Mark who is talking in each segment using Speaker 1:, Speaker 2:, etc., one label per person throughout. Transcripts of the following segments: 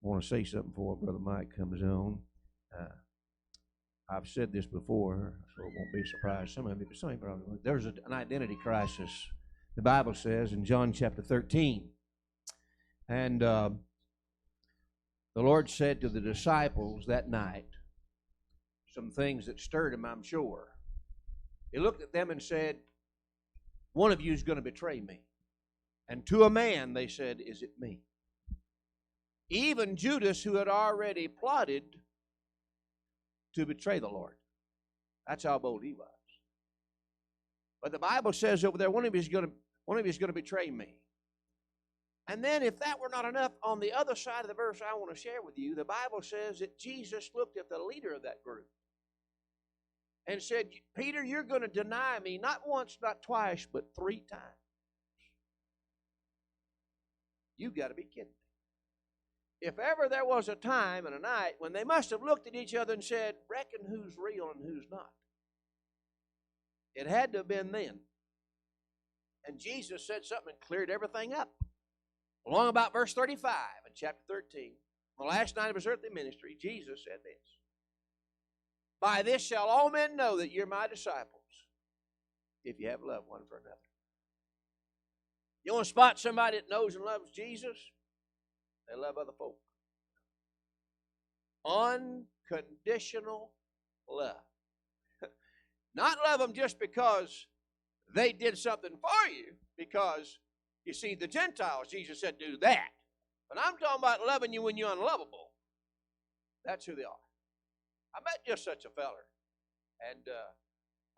Speaker 1: I want to say something before Brother Mike comes on. I've said this before, so it won't be a surprise. Some of you, but some of you probably won't. There's an identity crisis. The Bible says in John chapter 13. And the Lord said to the disciples that night some things that stirred him, I'm sure. He looked at them and said, one of you is going to betray me. And to a man they said, is it me? Even Judas, who had already plotted to betray the Lord. That's how bold he was. But the Bible says over there, one of you is going to betray me. And then if that were not enough, on the other side of the verse I want to share with you, the Bible says that Jesus looked at the leader of that group and said, Peter, you're going to deny me not once, not twice, but 3 times. You got to be kidding me. If ever there was a time and a night when they must have looked at each other and said, reckon who's real and who's not. It had to have been then. And Jesus said something and cleared everything up. Along about verse 35 in chapter 13, the last night of his earthly ministry, Jesus said this. By this shall all men know that you're my disciples, if you have love one for another. You want to spot somebody that knows and loves Jesus? They love other folk. Unconditional love. Not love them just because they did something for you, because, you see, the Gentiles, Jesus said, do that. But I'm talking about loving you when you're unlovable. That's who they are. I met just such a feller, and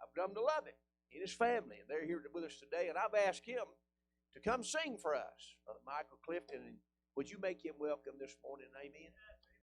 Speaker 1: I've come to love him. He and his family, and they're here with us today, and I've asked him to come sing for us. Brother Michael Clifton, and would you make him welcome this morning? Amen.